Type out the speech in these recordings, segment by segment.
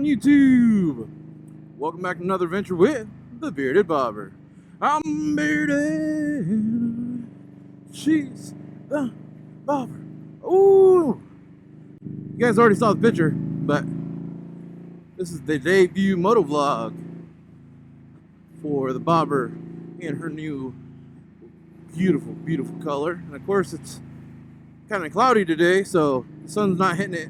YouTube? Welcome back to another venture with the Bearded Bobber. I'm bearded. She's the bobber. Ooh! You guys already saw the picture, but this is the debut moto vlog for the bobber in her new beautiful, beautiful color. And of course, it's kind of cloudy today, so the sun's not hitting it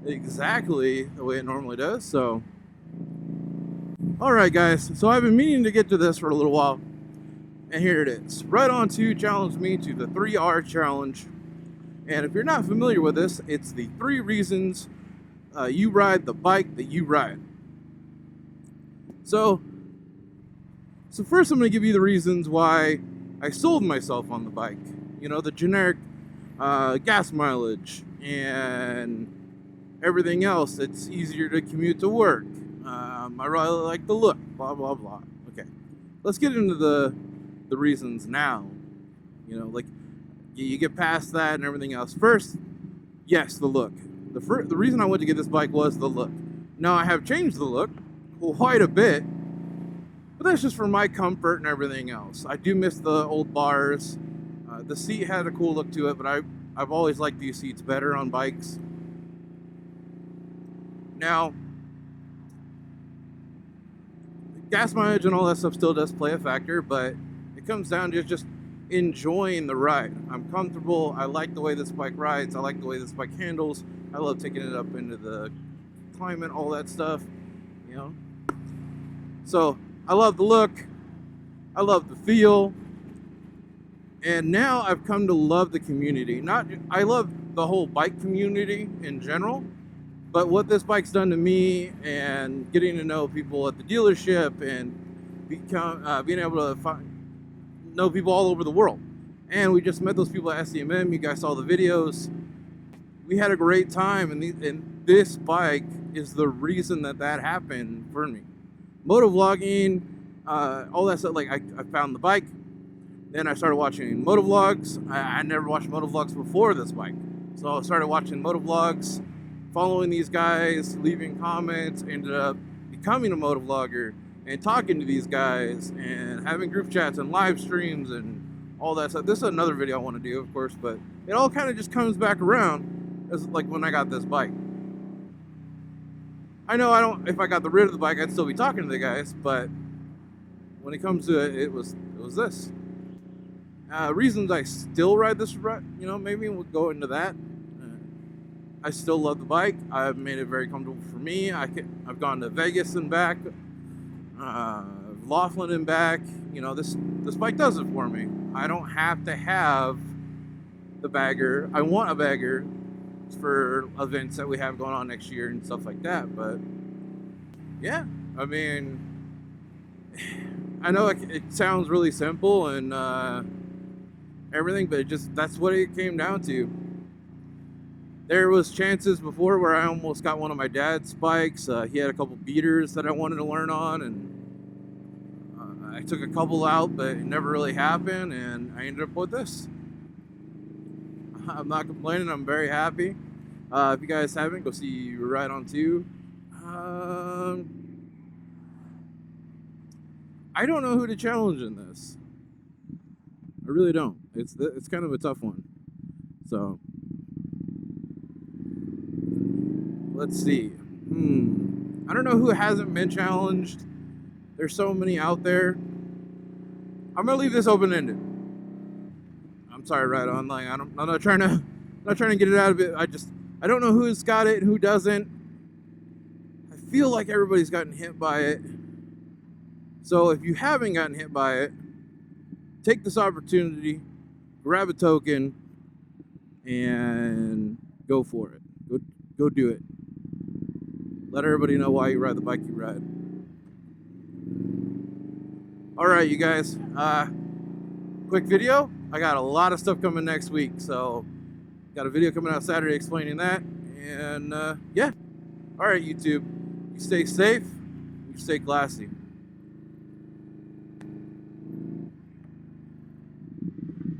exactly the way it normally does. So alright guys, so I've been meaning to get to this for a little while, and here it is. Right On 2 challenged me to the 3R challenge, and if you're not familiar with this, it's the 3 reasons you ride the bike that you ride. So first I'm going to give you the reasons why I sold myself on the bike. You know, the generic gas mileage and everything else. It's easier to commute to work. I really like the look, blah, blah, blah. Okay, let's get into the reasons now. You know, like, you get past that and everything else. First, yes, the look. The reason I went to get this bike was the look. Now, I have changed the look quite a bit, but that's just for my comfort and everything else. I do miss the old bars. The seat had a cool look to it, but I've always liked these seats better on bikes. Now, gas mileage and all that stuff still does play a factor, but it comes down to just enjoying the ride. I'm comfortable. I like the way this bike rides. I like the way this bike handles. I love taking it up into the climate, all that stuff, you know. So I love the look. I love the feel. And now I've come to love the community. I love the whole bike community in general. But what this bike's done to me, and getting to know people at the dealership, and being able to know people all over the world. And we just met those people at SCMM. You guys saw the videos. We had a great time, and this bike is the reason that happened for me. Moto vlogging, all that stuff. Like, I found the bike, then I started watching moto vlogs. I never watched moto vlogs before this bike, so I started watching moto vlogs, following these guys, leaving comments, ended up becoming a moto vlogger and talking to these guys and having group chats and live streams and all that stuff. This is another video I want to do, of course, but it all kind of just comes back around as like when I got this bike. I know if I got rid of the bike, I'd still be talking to the guys, but when it comes to it, it was this. Reasons I still ride this, you know, maybe we'll go into that. I still love the bike. I've made it very comfortable for me. I've gone to Vegas and back, Laughlin and back. You know, this bike does it for me. I don't have to have the bagger. I want a bagger for events that we have going on next year and stuff like that. But yeah, I mean, I know it sounds really simple and everything, but that's what it came down to. There was chances before where I almost got one of my dad's bikes. He had a couple beaters that I wanted to learn on, and I took a couple out, but it never really happened, and I ended up with this. I'm not complaining. I'm very happy. If you guys haven't, go see Right On 2. I don't know who to challenge in this. I really don't. It's kind of a tough one. So let's see. I don't know who hasn't been challenged. There's so many out there. I'm gonna leave this open-ended. I'm sorry, Right On. Like, I'm not trying to get it out of it. I don't know who's got it and who doesn't. I feel like everybody's gotten hit by it. So if you haven't gotten hit by it, take this opportunity, grab a token, and go for it. Go do it. Let everybody know why you ride the bike you ride. Alright, you guys. Quick video. I got a lot of stuff coming next week, so got a video coming out Saturday explaining that. And yeah. Alright, YouTube. You stay safe. You stay classy.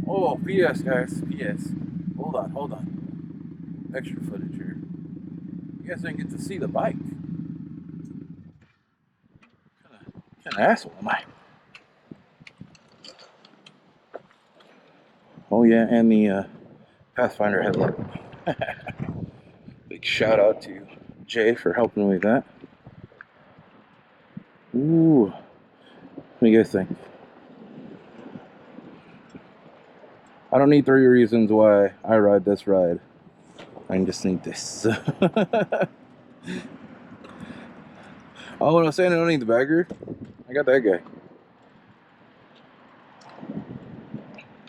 Oh, P.S. guys. P.S. Hold on. Extra footage here. You guys didn't get to see the bike. What an asshole am I? Oh yeah, and the Pathfinder headlight. Big shout out to Jay for helping me with that. Ooh, what do you guys think? I don't need 3 reasons why I ride this ride. I just need this. Oh, when I was saying I don't need the bagger, I got that guy.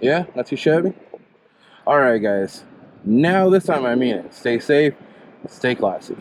Yeah, not too shabby. Alright guys, now this time I mean it. Stay safe, stay classy.